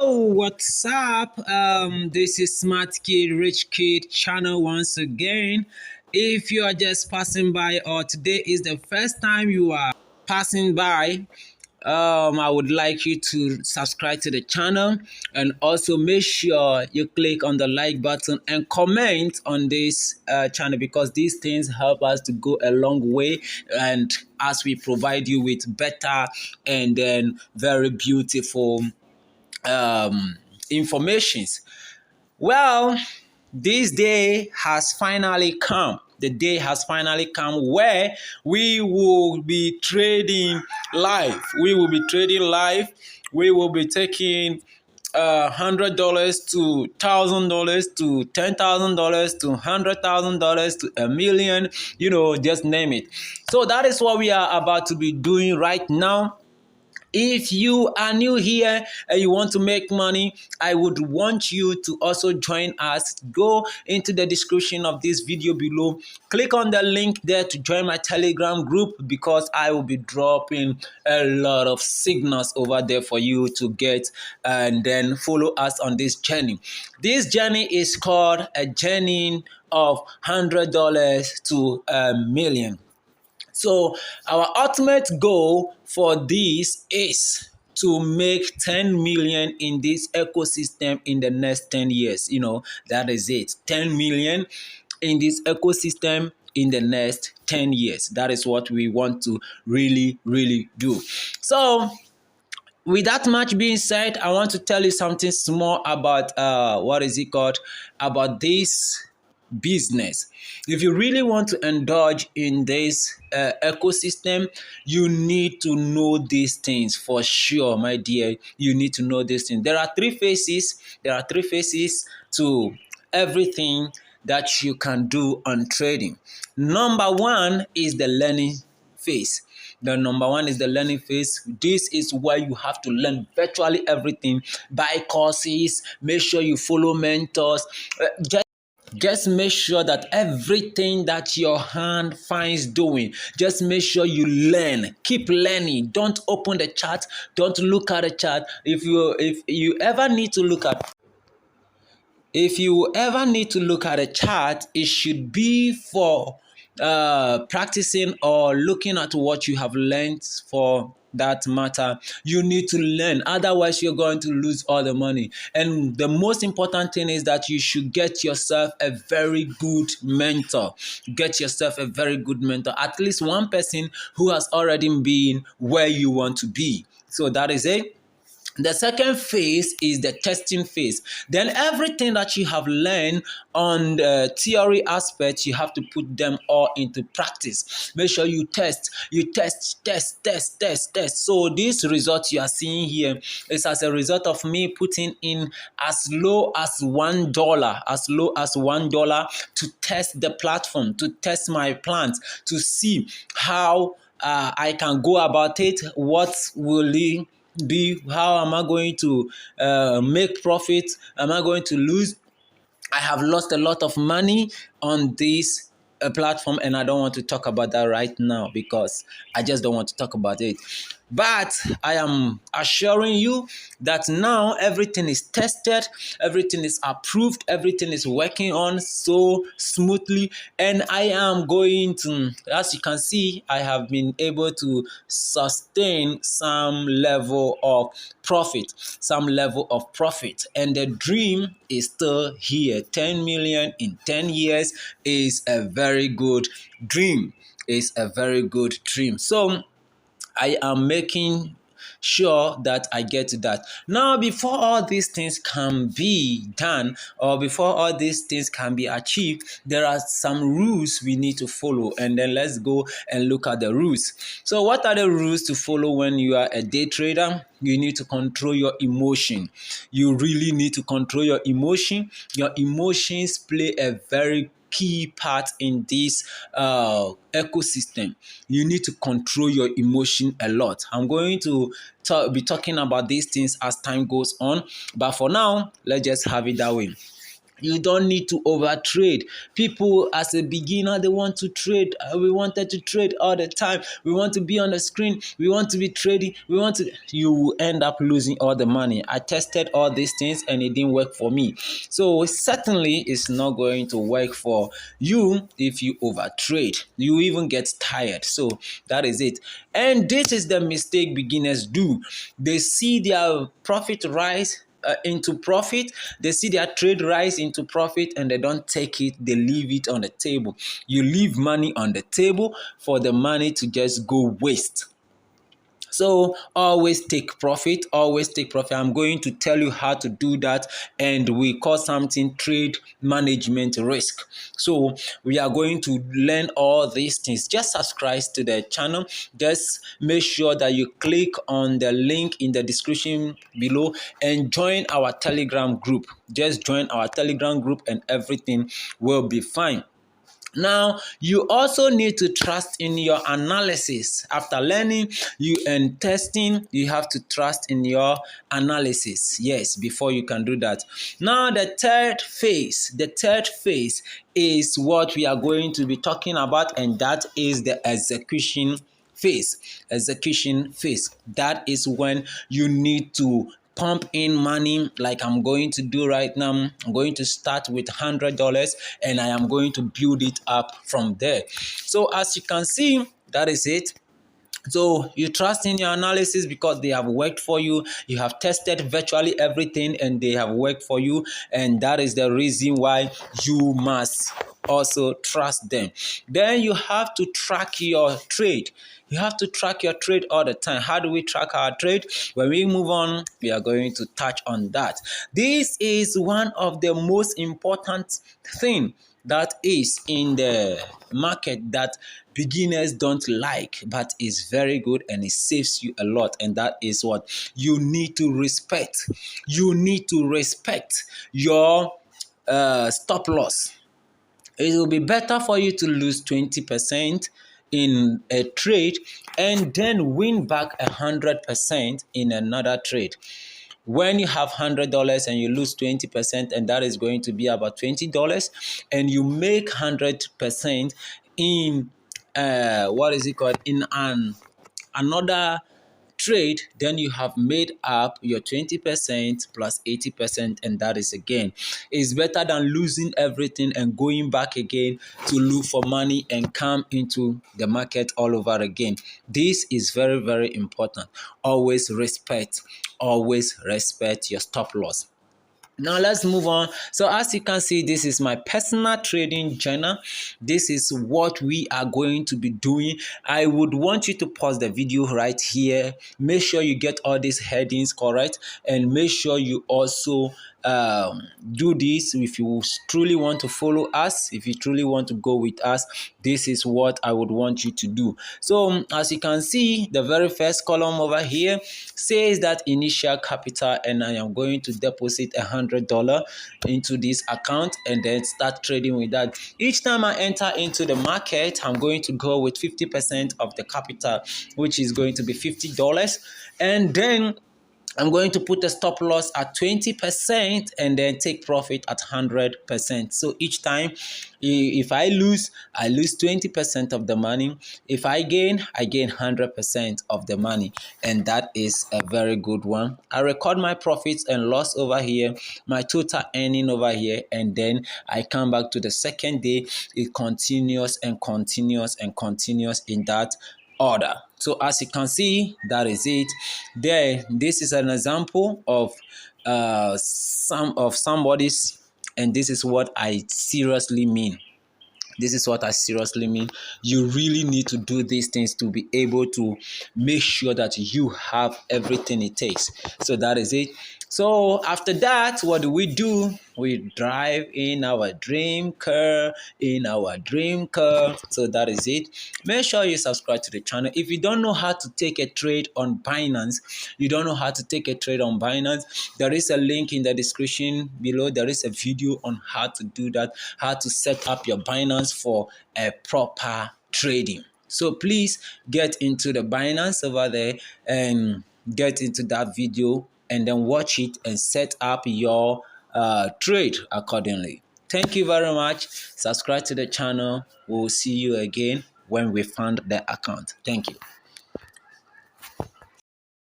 Oh, what's up? This is Smart Kid, Rich Kid channel once again. If you are just passing by, or today is the first time you are passing by, I would like you to subscribe to the channel and also make sure you click on the like button and comment on this channel, because these things help us to go a long way, and as we provide you with better and then very beautiful informations. Well, this day has finally come. The day has finally come where we will be trading live. We will be trading live. We will be taking $100 to $1,000 to $10,000 to $100,000 to a million. Just name it. So that is what we are about to be doing right now. If you are new here and you want to make money, I would want you to also join us. Go into the description of this video below. Click on the link there to join my Telegram group, because I will be dropping a lot of signals over there for you to get and then follow us on this journey. This journey is called a journey of $100 to a million. So our ultimate goal for this is to make 10 million in this ecosystem in the next 10 years. That is it. 10 million in this ecosystem in the next 10 years. That is what we want to really, really do. So with that much being said, I want to tell you something small about about this business. If you really want to indulge in this ecosystem, you need to know these things for sure, my dear. You need to know these things. There are three phases. To everything that you can do on trading. Number one is the learning phase. This is where you have to learn virtually everything. Buy courses, make sure you follow mentors. Just make sure that everything that your hand finds doing, just make sure you learn. Keep learning. Don't open the chart. Don't look at the chart. If you ever need to look at a chart, it should be for practicing or looking at what you have learned. For that matter, you need to learn, otherwise you're going to lose all the money. And the most important thing is that you should get yourself a very good mentor. At least one person who has already been where you want to be. So that is it. The second phase is the testing phase. Then everything that you have learned on the theory aspect, you have to put them all into practice. Make sure you test. So this result you are seeing here is as a result of me putting in as low as $1 to test the platform, to test my plans, to see how I can go about it. What will it be? How am I going to make profit? Am I going to lose? I have lost a lot of money on this platform, and I don't want to talk about that right now, because I just don't want to talk about it. But I am assuring you that now everything is tested, everything is approved, everything is working on so smoothly, and I am going to, as you can see, I have been able to sustain some level of profit, and the dream is still here. 10 million in 10 years is a very good dream. So I am making sure that I get to that. Now, before all these things can be done, or before all these things can be achieved, there are some rules we need to follow. And then let's go and look at the rules. So what are the rules to follow when you are a day trader? You need to control your emotion. You really need to control your emotion. Your emotions play a very key part in this ecosystem. You need to control your emotion a lot. I'm going to be talking about these things as time goes on, but for now, let's just have it that way. You don't need to over trade. People as a beginner, they want to trade. We wanted to trade all the time. We want to be on the screen. We want to be trading. You will end up losing all the money. I tested all these things and it didn't work for me. So certainly it's not going to work for you if you over trade. You even get tired. So that is it. And this is the mistake beginners do. They see their profit rise into profit. They see their trade rise into profit and they don't take it. They leave it on the table. You leave money on the table for the money to just go waste. So always take profit, always take profit. I'm going to tell you how to do that, and we call something trade management risk. So we are going to learn all these things. Just subscribe to the channel. Just make sure that you click on the link in the description below and join our Telegram group. Just join our Telegram group and everything will be fine. Now, you also need to trust in your analysis. After learning you and testing, you have to trust in your analysis. Yes, before you can do that. Now, the third phase is what we are going to be talking about, and that is the execution phase. Execution phase. That is when you need to pump in money like I'm going to do right now. I'm going to start with $100 and I am going to build it up from there. So as you can see, that is it. So you trust in your analysis because they have worked for you. You have tested virtually everything and they have worked for you. And that is the reason why you must also trust them. Then you have to track your trade. You have to track your trade all the time. How do we track our trade? When we move on, we are going to touch on that. This is one of the most important things that is in the market that beginners don't like, but is very good and it saves you a lot. And that is what you need to respect. You need to respect your stop loss. It will be better for you to lose 20% in a trade and then win back 100% in another trade. When you have $100 and you lose 20%, and that is going to be about $20, and you make 100% in what is it called, in another trade, then you have made up your 20% plus 80%, and that is again. It's better than losing everything and going back again to look for money and come into the market all over again. This is very, very important. Always respect your stop loss. Now let's move on. So as you can see, this is my personal trading journal. This is what we are going to be doing. I would want you to pause the video right here. Make sure you get all these headings correct, and make sure you also do this if you truly want to follow us. If you truly want to go with us, this is what I would want you to do. So as you can see, the very first column over here says that initial capital, and I am going to deposit $100 into this account and then start trading with that. Each time I enter into the market, I'm going to go with 50% of the capital, which is going to be $50, and then I'm going to put a stop loss at 20% and then take profit at 100%. So each time, if I lose 20% of the money. If I gain 100% of the money. And that is a very good one. I record my profits and loss over here, my total earning over here, and then I come back to the second day. It continues and continues and continues in that order. So as you can see, that is it. This is an example of somebody's, and this is what I seriously mean. This is what I seriously mean. You really need to do these things to be able to make sure that you have everything it takes. So that is it. So after that, what do? We drive in our dream car, So that is it. Make sure you subscribe to the channel. If you don't know how to take a trade on Binance, there is a link in the description below. There is a video on how to do that, how to set up your Binance for a proper trading. So please get into the Binance over there and get into that video and then watch it and set up your trade accordingly. Thank you very much. Subscribe to the channel. We'll see you again when we found the account. Thank you.